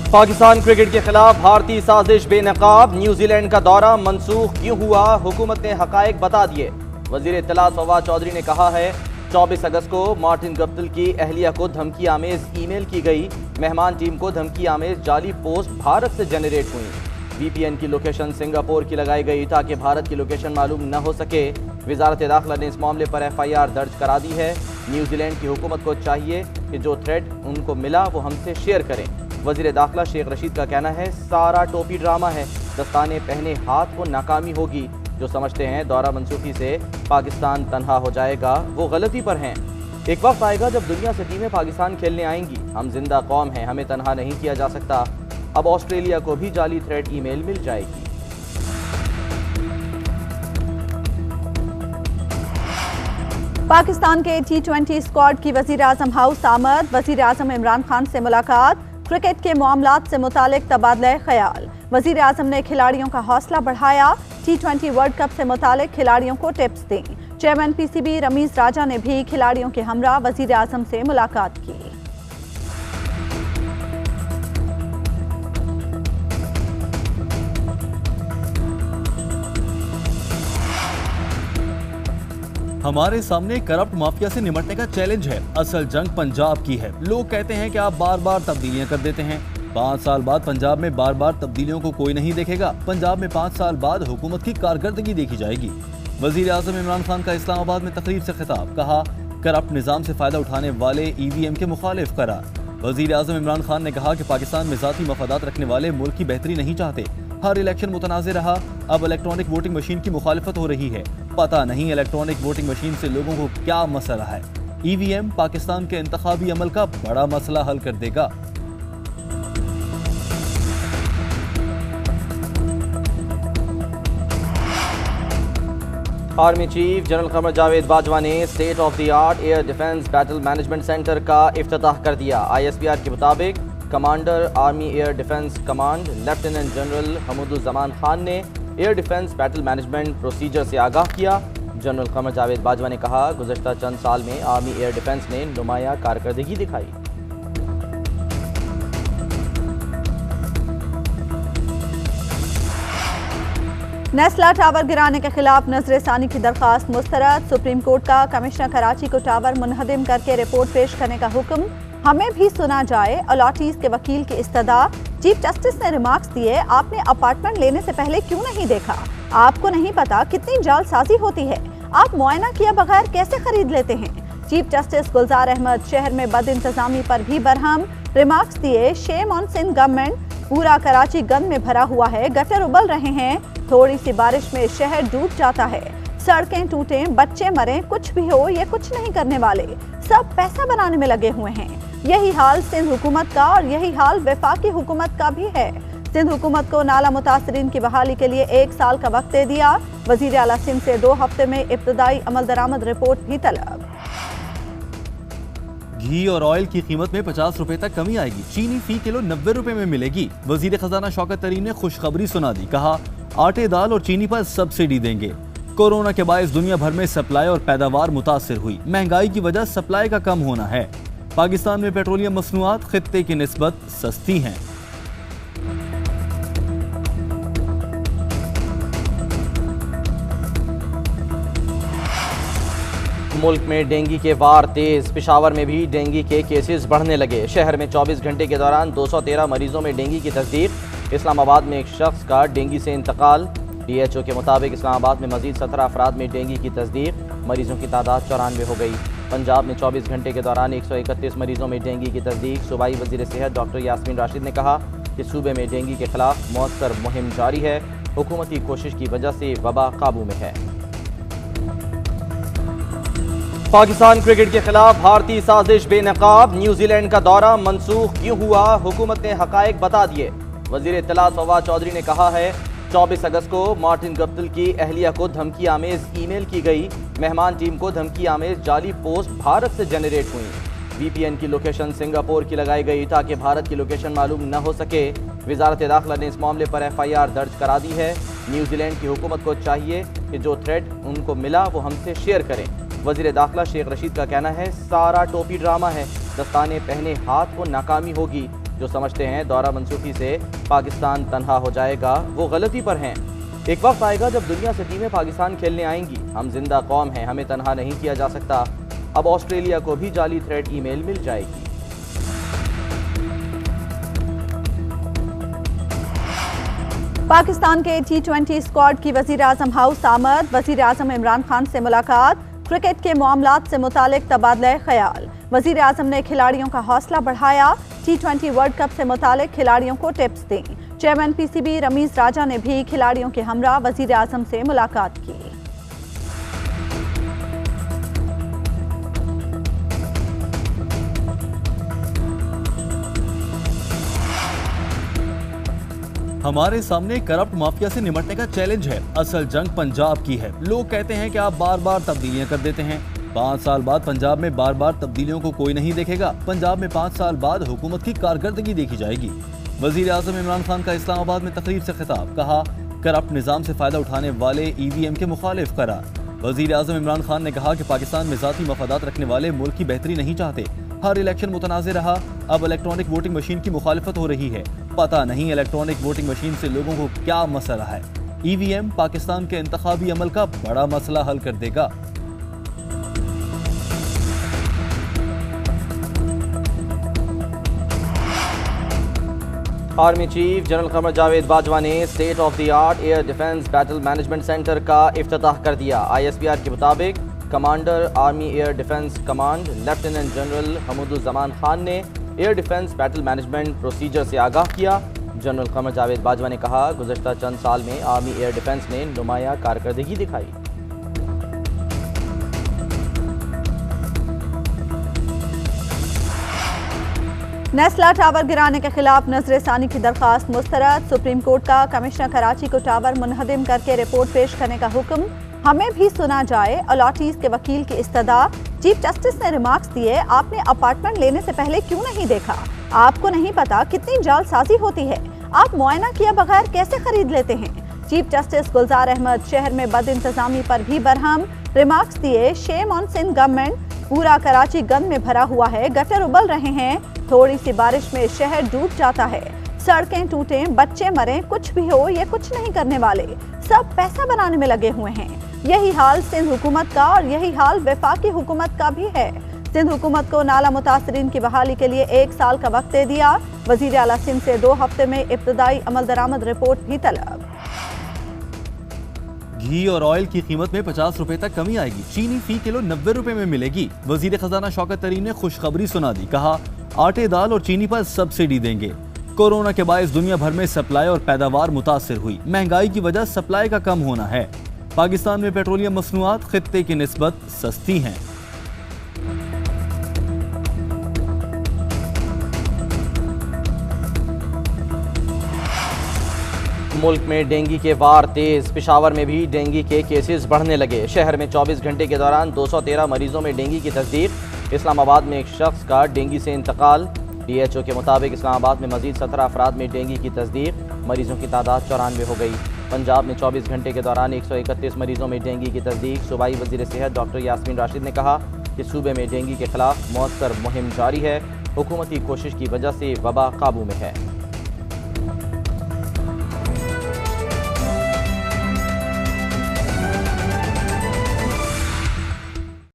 Pakistan cricket के खिलाफ भारतीय साजिश बेनकाब, न्यूजीलैंड का दौरा मंसूख क्यों हुआ, हुकूमत ने हकायक बता दिए। वजीर इत्तला फवाद चौधरी ने कहा है 24 अगस्त को मार्टिन गप्टिल की अहलिया को धमकी आमेज ईमेल की गई। मेहमान टीम को धमकी आमेज जाली पोस्ट भारत से जनरेट हुई। VPN की लोकेशन सिंगापुर की लगाई गई ताकि भारत की लोकेशन मालूम न हो सके। वजारत दाखिला ने इस मामले पर FIR दर्ज करा दी है। न्यूजीलैंड की हुकूमत को चाहिए कि जो थ्रेट उनको मिला वो हमसे शेयर करें। वजीर दाखिला शेख रशीद का कहना है सारा टोपी ड्रामा है, दस्ताने पहने हाथ को नाकामी होगी। जो समझते हैं दौरा मनसूखी से पाकिस्तान तनहा हो जाएगा वो गलती पर हैं। एक वक्त आएगा जब दुनिया से टीमें पाकिस्तान खेलने आएंगी। हम जिंदा कौम हैं, हमें तनहा नहीं किया जा सकता। अब ऑस्ट्रेलिया को भी जाली थ्रेट ईमेल मिल जाएगी। पाकिस्तान के T20 स्क्वाड की वजीर आजम हाउस आमद, वजीर आजम इमरान खान से मुलाकात, क्रिकेट के मामलात से मुतालिक तबादला ख्याल। वजीर आजम ने खिलाड़ियों का हौसला बढ़ाया, T20 वर्ल्ड कप से मुतालिक खिलाड़ियों को टिप्स दी। चेयरमैन PCB रमीज राजा ने भी खिलाड़ियों के हमरा वजीर आजम से मुलाकात की। हमारे सामने करप्ट माफिया से निपटने का चैलेंज है। असल जंग पंजाब की है। लोग कहते हैं कि आप बार बार तब्दीलियां कर देते हैं। 5 साल बाद पंजाब में बार बार तब्दीलियों को कोई नहीं देखेगा। पंजाब में 5 साल बाद हुकूमत की कारकर्दगी देखी जाएगी। वजीर आजम इमरान खान का इस्लामाबाद में तकरीब से खिताब, कहा करप्ट निजाम से फायदा उठाने वाले EVM के मुखालिफ करार। वजीर आजम इमरान खान ने कहा कि पाकिस्तान में जाती मफादात रखने वाले मुल्क की बेहतरी नहीं चाहते। हर इलेक्शन मुतनाज़ रहा, अब इलेक्ट्रॉनिक वोटिंग मशीन की मुखालिफत हो रही है। पता नहीं इलेक्ट्रॉनिक वोटिंग मशीन से लोगों को क्या मसला है। EVM पाकिस्तान के इंतखाबी अमल का बड़ा मसला हल कर देगा। Army chief general Qamar Javed Bajwa ने state of the art air defence battle management centre का इफ्तिताह कर दिया। ISPR के मुताबिक commander army air defence command lieutenant general Hamooduzzaman Khan ने air defence battle management procedure से आगाह किया। जनरल कमर जावेद बाजवा ने कहा गुज़श्ता चंद साल में आर्मी एयर डिफेंस ने नुमाया कारकर्दगी दिखाई। नेस्ला टावर गिराने के खिलाफ नजरसानी की दरखास्त मुस्तरद। सुप्रीम कोर्ट का कमिश्नर कराची को टावर मुनहदिम करके रिपोर्ट पेश करने का हुक्म। हमें भी सुना जाए। अलॉटीज के वकील की इस्तदा। चीफ जस्टिस ने रिमार्क्स दिए, आपने अपार्टमेंट लेने से पहले क्यों नहीं देखा? आपको नहीं पता कितनी जालसाजी होती है। आप मुआयना किया बगैर कैसे खरीद लेते हैं? चीफ जस्टिस गुलजार अहमद शहर में बद इंतजामी पर भी बरहम। रिमार्क्स दिए, शेम ऑन सिंध गवर्नमेंट। पूरा कराची गंद में भरा हुआ है, गटर उबल रहे हैं। थोड़ी सी बारिश में शहर डूब जाता है, सड़कें टूटें, बच्चे मरें, कुछ भी हो ये कुछ नहीं करने वाले, सब पैसा बनाने में लगे हुए हैं। यही हाल सिंध हुकूमत का और यही हाल वफाकी हुकूमत का भी है। सिंध हुकूमत को नाला मुतासरीन की बहाली के लिए 1 साल का वक्त दे दिया। वजीर आला सिंध से 2 हफ्ते में इब्तदाई अमल दरामद रिपोर्ट भी तलब। घी और ऑयल की कीमत में 50 रुपए तक कमी आएगी। चीनी फी किलो 90 रुपए में मिलेगी। वजीर खजाना शौकत तरीन ने खुशखबरी सुना दी, कहा आटे, दाल और चीनी पर सब्सिडी देंगे। कोरोना के बायस दुनिया भर में सप्लाई और पैदावार मुतासिर हुई। महंगाई की वजह सप्लाई का कम होना है। पाकिस्तान में पेट्रोलियम मसनूआत खित्ते की निस्बत सस्ती हैं। मुल्क में डेंगू के वार तेज। पेशावर में भी डेंगू के केसेस बढ़ने लगे। शहर में 24 घंटे के दौरान 213 मरीजों में डेंगू की तस्दीक। इस्लामाबाद में एक शख्स का डेंगू से इंतकाल। DHO के मुताबिक इस्लामाबाद में मजीद 17 अफराद में डेंगू की तस्दीक। मरीजों की तादाद 94 हो गई। पंजाब में 24 घंटे के दौरान 131 मरीजों में डेंगू की तस्दीक। सूबाई वजीर सेहत डॉक्टर यास्मीन राशिद ने कहा कि सूबे में डेंगू के खिलाफ मौसर मुहिम जारी है। हुकूमती कोशिश की वजह से वबा काबू में है। पाकिस्तान क्रिकेट के खिलाफ भारतीय साजिश बेनकाब, न्यूजीलैंड का दौरा मंसूख क्यों हुआ, हुकूमत ने हकायक बता दिए। वजीर इत्तला फवाद चौधरी ने कहा है 24 अगस्त को मार्टिन गप्टिल की अहलिया को धमकी आमेज ईमेल की गई। मेहमान टीम को धमकी आमेज जाली पोस्ट भारत से जनरेट हुई। VPN की लोकेशन सिंगापुर की लगाई गई ताकि भारत की लोकेशन मालूम न हो सके। वजारत दाखिला ने इस मामले पर FIR दर्ज करा दी है। न्यूजीलैंड की हुकूमत को चाहिए कि जो थ्रेट उनको मिला वो हमसे शेयर करें। वजीर दाखिला शेख रशीद का कहना है सारा टोपी ड्रामा है, दस्ताने पहने हाथ को नाकामी होगी। जो समझते हैं दौरा मनसूखी से पाकिस्तान तन्हा हो जाएगा, वो गलती पर हैं। एक वक्त आएगा जब दुनिया से टीमें पाकिस्तान खेलने आएंगी। हम जिंदा कौम हैं, हमें तन्हा नहीं किया जा सकता। अब ऑस्ट्रेलिया को भी जाली थ्रेट ईमेल मिल जाएगी। पाकिस्तान के T20 स्क्वाड की वजीर आजम हाउस आमद, वजीर आजम इमरान खान से मुलाकात, क्रिकेट के मामलात से मुतालिक तबादला ख्याल। वजीर आजम ने खिलाड़ियों का हौसला बढ़ाया, T20 वर्ल्ड कप से मुतालिक खिलाड़ियों को टिप्स दी। चेयरमैन PCB रमीज राजा ने भी खिलाड़ियों के हमरा वजीर आजम से मुलाकात की। हमारे सामने करप्ट माफिया से निपटने का चैलेंज है। असल जंग पंजाब की है। लोग कहते हैं कि आप बार बार तब्दीलियां कर देते हैं। 5 साल बाद पंजाब में बार बार तब्दीलियों को कोई नहीं देखेगा। पंजाब में 5 साल बाद हुकूमत की कारकर्दगी देखी जाएगी। वजीर आजम इमरान खान का इस्लामाबाद में तकरीब से खिताब, कहा करप्ट निजाम से फायदा उठाने वाले EVM के मुखालिफ करार। वजीर आजम इमरान खान ने कहा कि पाकिस्तान में जाती मफादात रखने वाले मुल्क की बेहतरी नहीं चाहते। हर इलेक्शन मुतनाज़ रहा, अब इलेक्ट्रॉनिक वोटिंग मशीन की मुखालिफत हो रही है। पता नहीं इलेक्ट्रॉनिक वोटिंग मशीन से लोगों को क्या मसला है। EVM पाकिस्तान के इंतखाबी अमल का बड़ा मसला हल कर देगा। Army chief general Qamar Javed Bajwa ने state of the art air defence battle management centre का इफ्तिताह कर दिया। ISPR के मुताबिक commander army air defence command lieutenant general Hamooduzzaman Khan ने air defence battle management procedure से आगाह किया। जनरल कमर जावेद बाजवा ने कहा, गुज़श्ता चंद साल में आर्मी एयर डिफेंस ने नुमाया कारकर्दगी दिखाई। नेस्ला टावर गिराने के खिलाफ नजरसानी की दरखास्त मुस्तरद। सुप्रीम कोर्ट का कमिश्नर कराची को टावर मुनहदिम करके रिपोर्ट पेश करने का हुक्म। हमें भी सुना जाए, अलॉटीज के वकील की इस्तदा। चीफ जस्टिस ने रिमार्क्स दिए, आपने अपार्टमेंट लेने से पहले क्यों नहीं देखा? आपको नहीं पता कितनी जालसाजी होती है? आप मुआयना किया बगैर कैसे खरीद लेते हैं? चीफ जस्टिस गुलजार अहमद शहर में बद इंतजामी पर भी बरहम। रिमार्क्स दिए, शेम ऑन सिंध गवर्नमेंट। पूरा कराची गंद में भरा हुआ है, गटर उबल रहे हैं, थोड़ी सी बारिश में शहर डूब जाता है, सड़कें टूटें, बच्चे मरें, कुछ भी हो ये कुछ नहीं करने वाले, सब पैसा बनाने में लगे हुए हैं। यही हाल सिंध हुकूमत का और यही हाल वफाकी हुकूमत का भी है। सिंध हुकूमत को नाला मुतासरीन की बहाली के लिए 1 साल का वक्त दे दिया। वजीर आला सिंध से 2 हफ्ते में इब्तदाई अमल दरामद रिपोर्ट भी तलब। घी और ऑयल की कीमत में 50 रुपए तक कमी आएगी। चीनी फी किलो 90 रुपए में मिलेगी। वजीर खजाना शौकत तरीन ने खुशखबरी सुना दी, कहा आटे, दाल और चीनी पर सब्सिडी देंगे। कोरोना के बायस दुनिया भर में सप्लाई और पैदावार मुतासिर हुई। महंगाई की वजह सप्लाई का कम होना है। पाकिस्तान में पेट्रोलियम मसनूआत खित्ते की निस्बत सस्ती हैं। मुल्क में डेंगू के वार तेज। पेशावर में भी डेंगू के केसेस बढ़ने लगे। शहर में 24 घंटे के दौरान 213 मरीजों में डेंगू की तस्दीक। इस्लामाबाद में एक शख्स का डेंगू से इंतकाल। DHO के मुताबिक इस्लामाबाद में मजीद 17 अफराद में डेंगू की तस्दीक। मरीजों की तादाद 94 हो गई। पंजाब में 24 घंटे के दौरान 131 मरीजों में डेंगू की तस्दीक। सूबाई वजीर सेहत डॉक्टर यास्मीन राशिद ने कहा कि सूबे में डेंगू के खिलाफ मौसर मुहिम जारी है। हुकूमती कोशिश की वजह से वबा काबू में है।